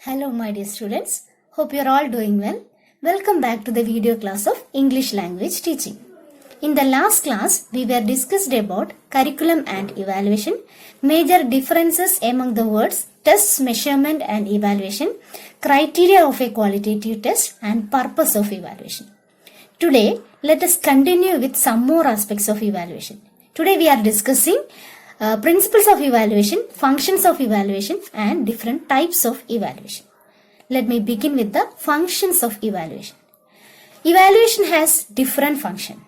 Hello my dear students, hope you are all doing well. Welcome back to the video class of English language teaching. In the last class, we were discussed about curriculum and evaluation, major differences among the words tests, measurement and evaluation, criteria of a qualitative test and purpose of evaluation. Today, let us continue with some more aspects of evaluation. Today we are discussing principles of evaluation, functions of evaluation and different types of evaluation. Let me begin with the functions of evaluation. Evaluation has different functions,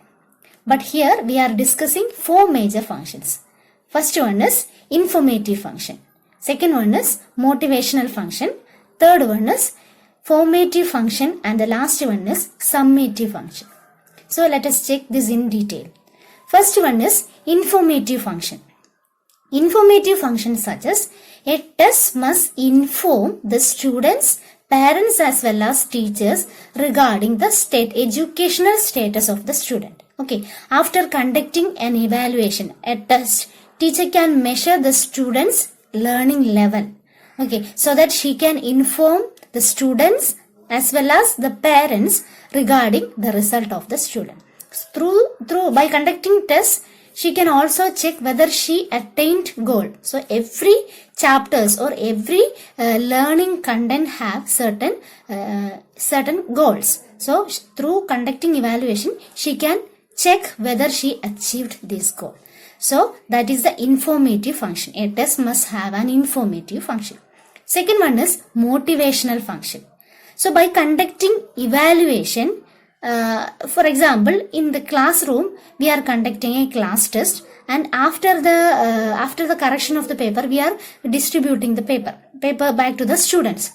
but here we are discussing four major functions. First one is informative function. Second one is motivational function. Third one is formative function and the last one is summative function. So let us check this in detail. First one is informative function. Informative functions such as a test must inform the students, parents as well as teachers regarding the educational status of the student. Okay, after conducting an evaluation, a test, teacher can measure the student's learning level. Okay, so that she can inform the students as well as the parents regarding the result of the student. By conducting tests, she can also check whether she attained goal. So every chapters or every learning content have certain goals. So through conducting evaluation, she can check whether she achieved this goal. So that is the informative function. A test must have an informative function. Second one is motivational function. So by conducting evaluation, for example, in the classroom, we are conducting a class test, and after the correction of the paper, we are distributing the paper back to the students,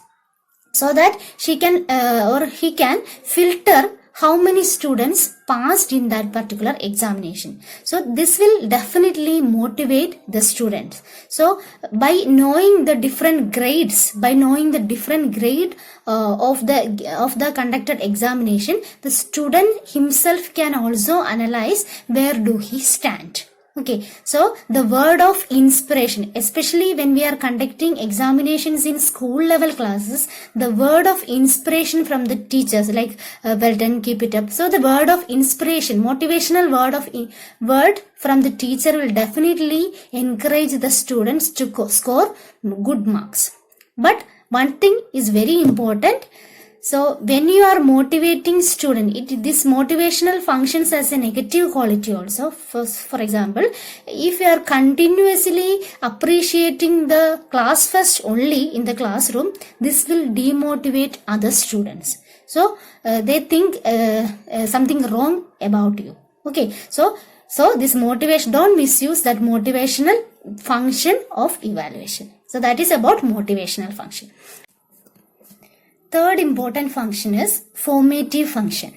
so that she can or he can filter how many students passed in that particular examination. So this will definitely motivate the students. So by knowing the different grades, by knowing the different grade of the conducted examination, the student himself can also analyze where do he stand. Okay, so the word of inspiration, especially when we are conducting examinations in school level classes, the word of inspiration from the teachers, like well done, keep it up. So the word of inspiration, motivational word from the teacher will definitely encourage the students to score good marks. But one thing is very important. So when you are motivating student, this motivational functions as a negative quality also. For example, if you are continuously appreciating the class first only in the classroom, this will demotivate other students. So they think something wrong about you. Okay, so this motivation, don't misuse that motivational function of evaluation. So that is about motivational function. Third important function is formative function.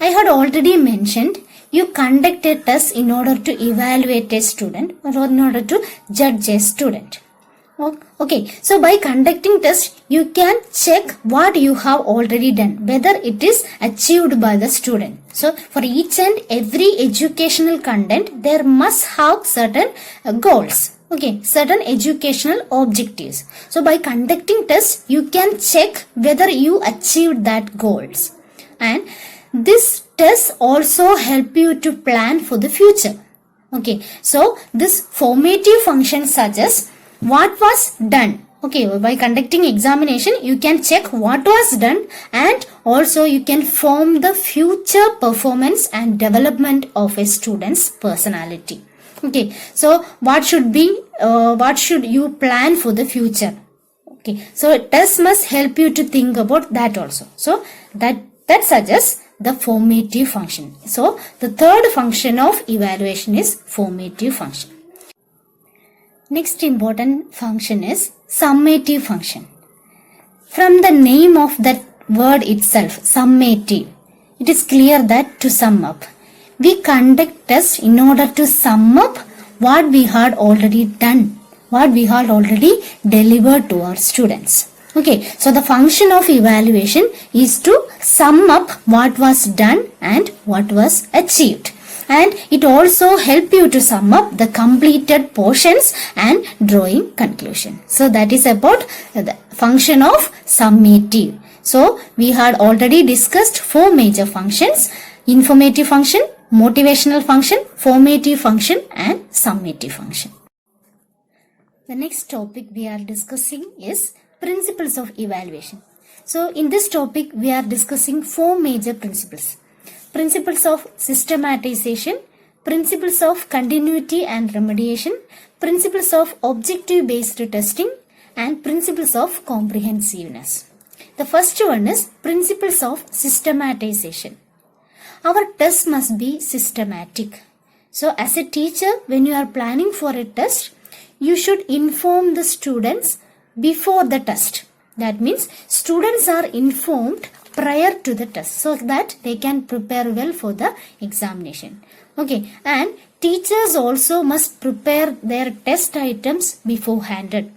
I had already mentioned you conduct a test in order to evaluate a student or in order to judge a student. Okay, so by conducting tests, you can check what you have already done, whether it is achieved by the student. So for each and every educational content, there must have certain goals. Okay, certain educational objectives. So by conducting tests, you can check whether you achieved that goals. And this test also help you to plan for the future. Okay, so this formative function suggests what was done. Okay, by conducting examination, you can check what was done and also you can form the future performance and development of a student's personality. Okay, so what should you plan for the future? Okay, so test must help you to think about that also. So that suggests the formative function. So the third function of evaluation is formative function. Next important function is summative function. From the name of that word itself, summative, it is clear that to sum up. We conduct tests in order to sum up what we had already done, what we had already delivered to our students. Okay, so the function of evaluation is to sum up what was done and what was achieved. and it also help you to sum up the completed portions and drawing conclusion. So that is about the function of summative. So we had already discussed 4 major functions: informative function, motivational function, formative function and summative function. The next topic we are discussing is principles of evaluation. So in this topic we are discussing 4 major principles. Principles of systematization, principles of continuity and remediation, principles of objective based testing and principles of comprehensiveness. The first one is principles of systematization. Our test must be systematic. So as a teacher, when you are planning for a test, you should inform the students before the test. That means students are informed prior to the test so that they can prepare well for the examination. Okay, and teachers also must prepare their test items beforehand.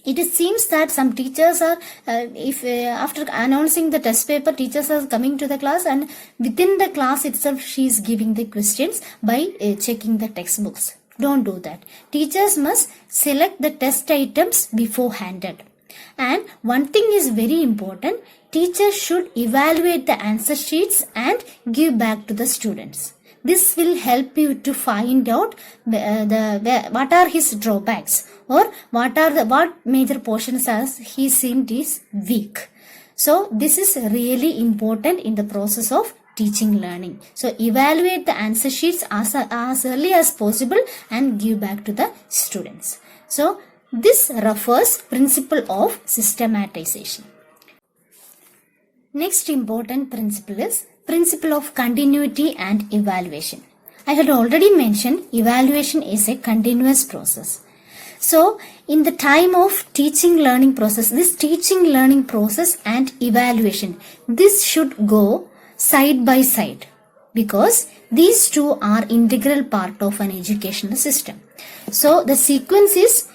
It seems that some teachers are, after announcing the test paper, teachers are coming to the class and within the class itself she is giving the questions by checking the textbooks. Don't do that. Teachers must select the test items beforehand. And one thing is very important, teachers should evaluate the answer sheets and give back to the students. This will help you to find out what are his drawbacks or what major portions as he seemed is weak. So this is really important in the process of teaching learning. So evaluate the answer sheets as early as possible and give back to the students. So this refers principle of systematization. Next important principle is principle of continuity and evaluation. I had already mentioned evaluation is a continuous process. So in the time of teaching learning process, this teaching learning process and evaluation, this should go side by side because these two are integral part of an educational system. So the sequence is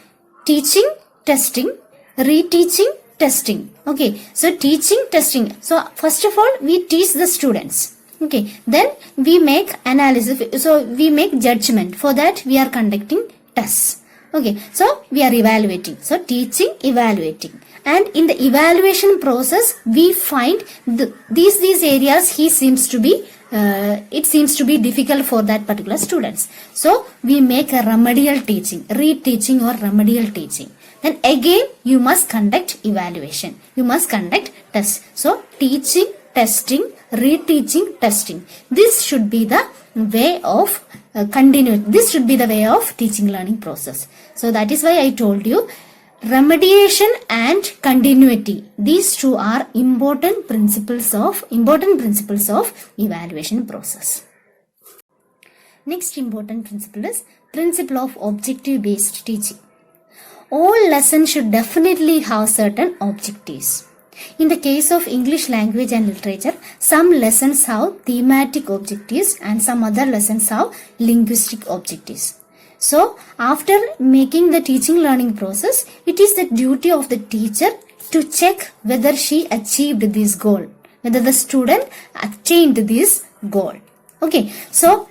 teaching, testing, reteaching, testing. Okay, so teaching, testing. So first of all, we teach the students. Okay, then we make analysis. So we make judgment. For that, we are conducting tests. Okay, so we are evaluating. So teaching, evaluating. And in the evaluation process, we find these areas he seems to be it seems to be difficult for that particular students. So we make a remedial teaching, reteaching or remedial teaching. Then again you must conduct evaluation. You must conduct tests. So teaching, testing, reteaching, testing. This should be the way of this should be the way of teaching learning process. So that is why I told you remediation and continuity, these two are important principles of evaluation process. Next important principle is principle of objective based teaching. All lessons should definitely have certain objectives. In the case of English language and literature, some lessons have thematic objectives and some other lessons have linguistic objectives. So, after making the teaching learning process, it is the duty of the teacher to check whether she achieved this goal, whether the student attained this goal. Okay, so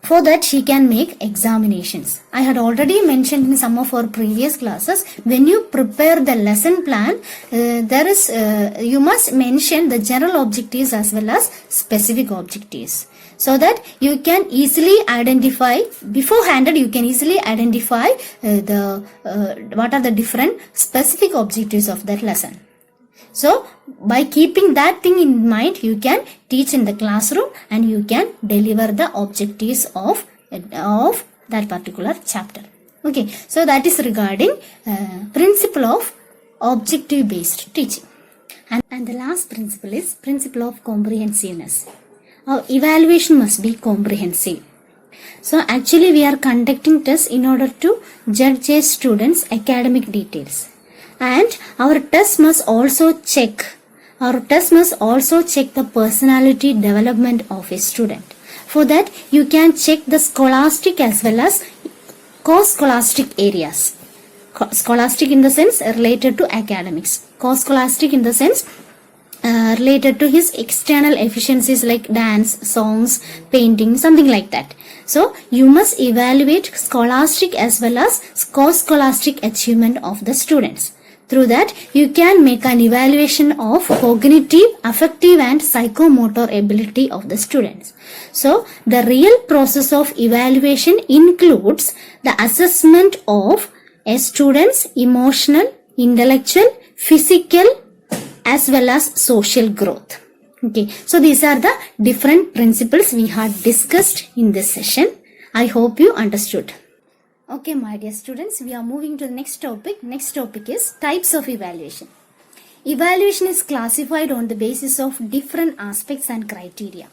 for that she can make examinations. I had already mentioned in some of our previous classes, when you prepare the lesson plan, you must mention the general objectives as well as specific objectives. So that you can easily identify, beforehand you can easily identify what are the different specific objectives of that lesson. So by keeping that thing in mind, you can teach in the classroom and you can deliver the objectives of that particular chapter. Okay, so that is regarding principle of objective based teaching. And the last principle is principle of comprehensiveness. Our evaluation must be comprehensive. So actually we are conducting tests in order to judge a student's academic details. And our test must also check the personality development of a student. For that you can check the scholastic as well as co-scholastic areas. Scholastic in the sense related to academics. Co-scholastic in the sense related to his external efficiencies like dance, songs, painting, something like that. So you must evaluate scholastic as well as co-scholastic achievement of the students. Through that, you can make an evaluation of cognitive, affective and psychomotor ability of the students. So, the real process of evaluation includes the assessment of a student's emotional, intellectual, physical as well as social growth. Okay, so these are the different principles we had discussed in this session. I hope you understood. Okay, my dear students, we are moving to the next topic. Next topic is types of evaluation. Evaluation is classified on the basis of different aspects and criteria.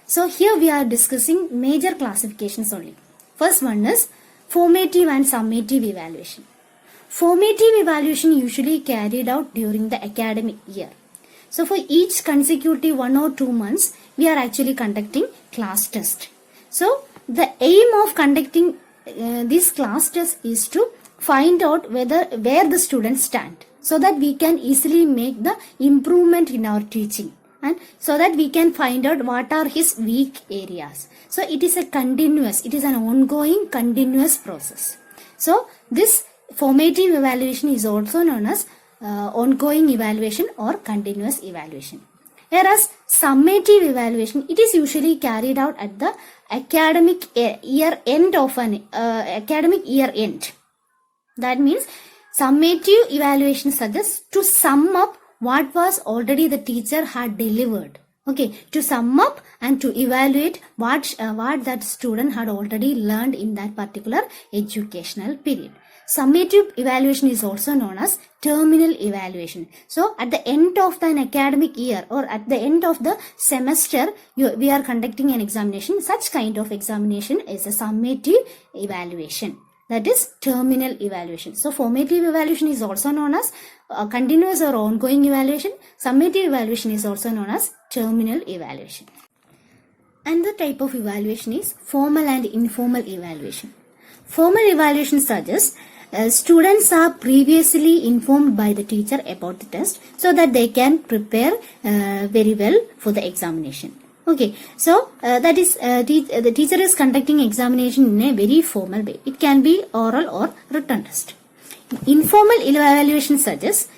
So here we are discussing major classifications only. First one is formative and summative evaluation. Formative evaluation usually carried out during the academic year. So for each consecutive 1 or 2 months, we are actually conducting class test. So the aim of conducting this class test is to find out where the students stand, so that we can easily make the improvement in our teaching, and so that we can find out what are his weak areas. So it is an ongoing continuous process. So this formative evaluation is also known as ongoing evaluation or continuous evaluation. Whereas summative evaluation, it is usually carried out at the academic year end of an academic year end. That means summative evaluation suggests to sum up what was already the teacher had delivered. Okay, to sum up and to evaluate what that student had already learned in that particular educational period. Summative evaluation is also known as terminal evaluation. So at the end of an academic year or at the end of the semester, we are conducting an examination. Such kind of examination is a summative evaluation. That is terminal evaluation. So formative evaluation is also known as continuous or ongoing evaluation. Summative evaluation is also known as terminal evaluation. Another type of evaluation is formal and informal evaluation. Formal evaluation suggests students are previously informed by the teacher about the test, so that they can prepare very well for the examination. Okay, so that is the teacher is conducting examination in a very formal way. It can be oral or written test. Informal evaluation suggests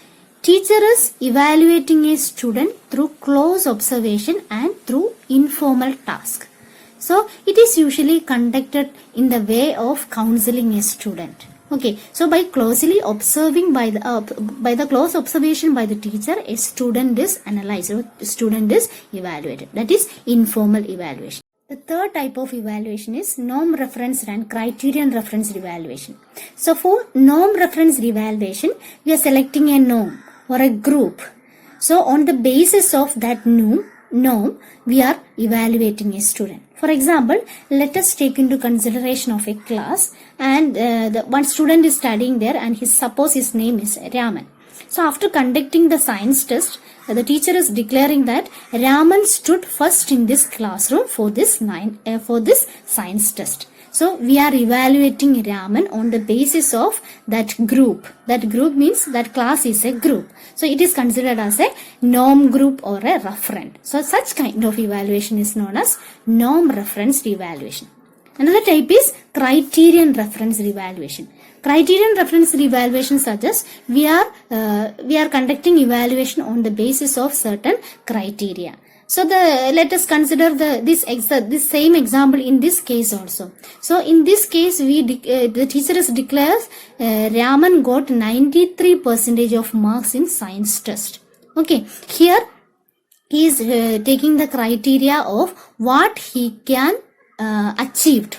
teacher is evaluating a student through close observation and through informal task. So it is usually conducted in the way of counseling a student. Okay, so by closely observing by the close observation by the teacher, a student is analyzed, or student is evaluated. That is informal evaluation. The third type of evaluation is norm referenced and criterion referenced evaluation. So for norm referenced evaluation, we are selecting a norm or a group. So on the basis of that norm, we are evaluating a student. For example, let us take into consideration of a class, and the one student is studying there, and suppose his name is Raman. So after conducting the science test, the teacher is declaring that Raman stood first in this classroom for this science test. So we are evaluating Raman on the basis of that group. That group means that class is a group. So it is considered as a norm group or a referent. So such kind of evaluation is known as norm referenced evaluation. Another type is criterion referenced evaluation. Criterion referenced evaluation suggests we are conducting evaluation on the basis of certain criteria. So let us consider this same example in this case also. So in this case, the teacher declares Raman got 93% of marks in science test. Okay, here he is taking the criteria of what he can achieve.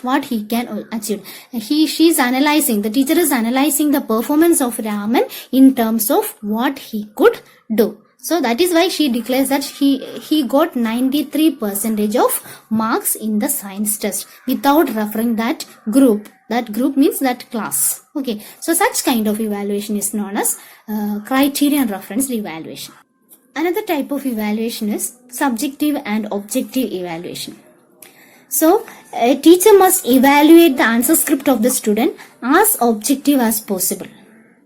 She is analyzing. The teacher is analyzing the performance of Raman in terms of what he could do. So that is why she declares that he got 93% of marks in the science test without referring that group. That group means that class. Okay. So such kind of evaluation is known as criterion referenced evaluation. Another type of evaluation is subjective and objective evaluation. So a teacher must evaluate the answer script of the student as objective as possible.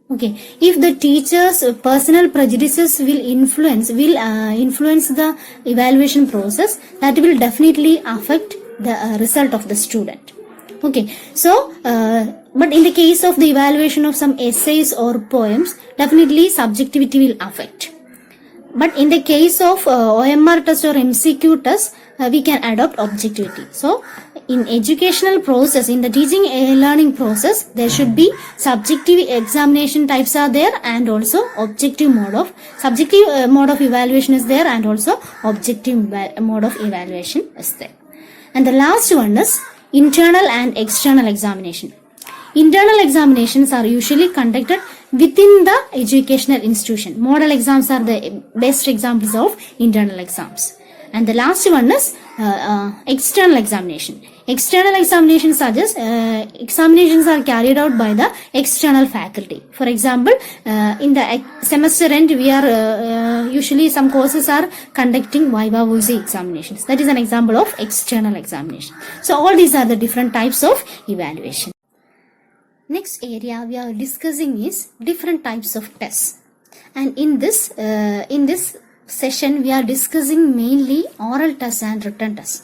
Okay, if the teacher's personal prejudices will influence the evaluation process, that will definitely affect the result of the student. Okay, so but in the case of the evaluation of some essays or poems, definitely subjectivity will affect. But in the case of OMR test or MCQ test, we can adopt objectivity. So in educational process, in the teaching learning process, there should be subjective examination types are there, and also objective mode of subjective mode of evaluation is there, and also objective mode of evaluation is there. And the last one is internal and external examination. Internal examinations are usually conducted within the educational institution. Model exams are the best examples of internal exams. And the last one is external examination. External examinations suggest examinations are carried out by the external faculty. For example, in the semester end, we are usually some courses are conducting viva voce examinations. That is an example of external examination. So all these are the different types of evaluation. Next area we are discussing is different types of tests, and in this session we are discussing mainly oral tests and written tests.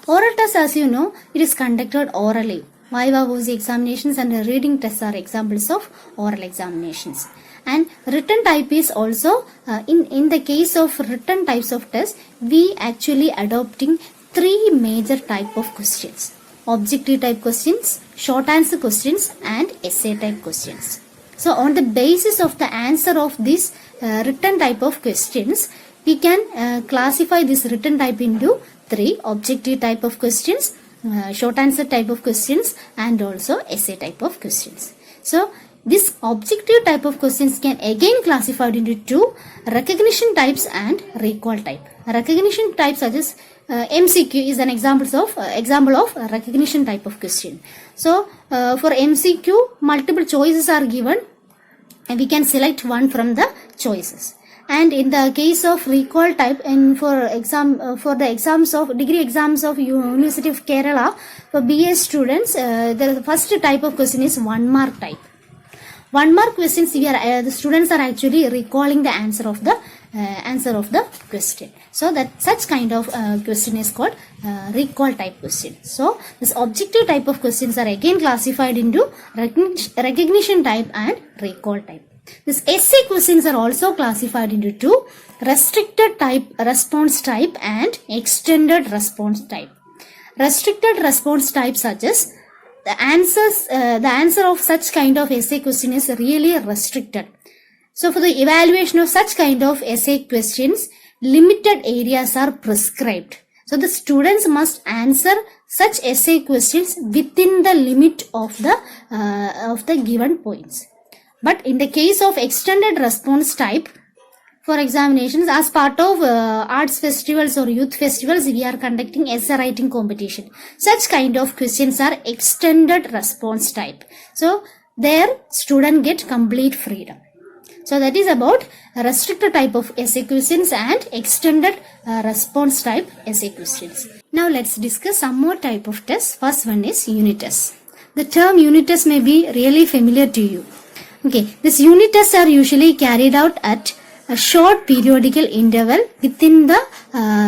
Oral tests, as you know, it is conducted orally. Viva voce examinations and reading tests are examples of oral examinations. And written type is also in the case of written types of tests, we actually adopting three major type of questions: objective type questions, short answer questions, and essay type questions. So on the basis of the answer of this written type of questions, we can classify this written type into three: objective type of questions, short answer type of questions, and also essay type of questions. So this objective type of questions can again classified into two: recognition types and recall type. Recognition types such as MCQ is an example of recognition type of question. So for MCQ, multiple choices are given and we can select one from the choices. And in the case of recall type, and for the exams of degree exams of University of Kerala, for BA students, the first type of question is 1 mark type. 1 mark questions, the students are actually recalling the answer of the question. So that such kind of question is called recall type question. So this objective type of questions are again classified into recognition type and recall type. This essay questions are also classified into two: restricted type response type and extended response type. Restricted response type such as the answer of such kind of essay question is really restricted. So for the evaluation of such kind of essay questions, limited areas are prescribed. So the students must answer such essay questions within the limit of the given points. But in the case of extended response type, for examinations, as part of arts festivals or youth festivals, we are conducting essay writing competition. Such kind of questions are extended response type. So there student get complete freedom. So that is about restricted type of essay questions and extended response type essay questions. Now let's discuss some more type of tests. First one is unit tests. The term unit test may be really familiar to you. Okay, these unit tests are usually carried out at a short periodical interval within the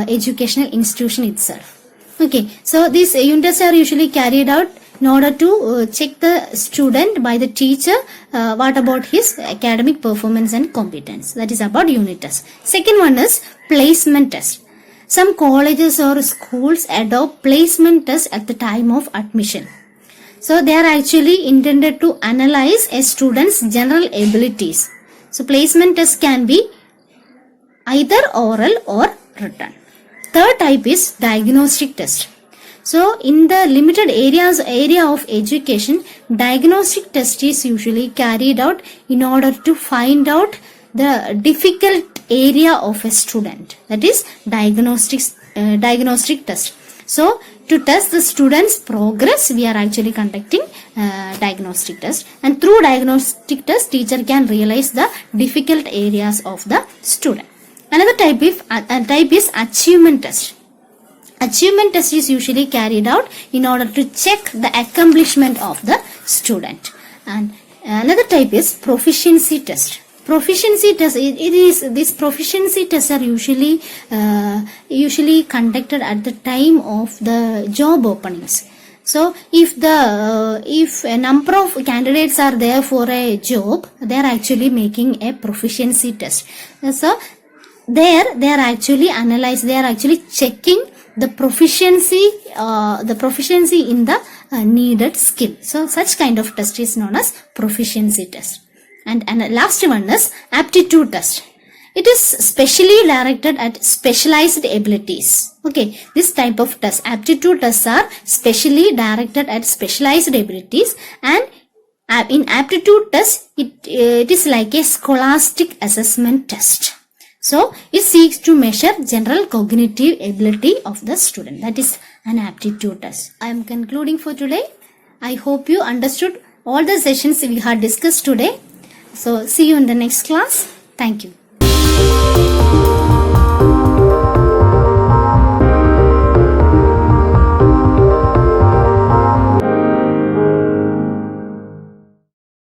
educational institution itself. Okay, so these unit tests are usually carried out in order to check the student by the teacher what about his academic performance and competence. That is about unit test. Second one is placement test. Some colleges or schools adopt placement tests at the time of admission. So they are actually intended to analyze a student's general abilities. So placement tests can be either oral or written. Third type is diagnostic test. So in the limited area of education, diagnostic test is usually carried out in order to find out the difficult area of a student. That is diagnostic test. So to test the student's progress, we are actually conducting diagnostic test, and through diagnostic test, teacher can realize the difficult areas of the student. Another type is achievement test. Achievement test is usually carried out in order to check the accomplishment of the student. And Another type is proficiency test. Proficiency test, these proficiency tests are usually conducted at the time of the job openings. So if a number of candidates are there for a job, they are actually making a proficiency test. So they are actually checking the proficiency in the needed skill. So such kind of test is known as proficiency test. And last one is aptitude test. It is specially directed at specialized abilities. Okay, this type of test, aptitude tests, are specially directed at specialized abilities, and in aptitude test, it is like a scholastic assessment test. So it seeks to measure general cognitive ability of the student. That is an aptitude test. I am concluding for today. I hope you understood all the sessions we had discussed today. So see you in the next class. Thank you.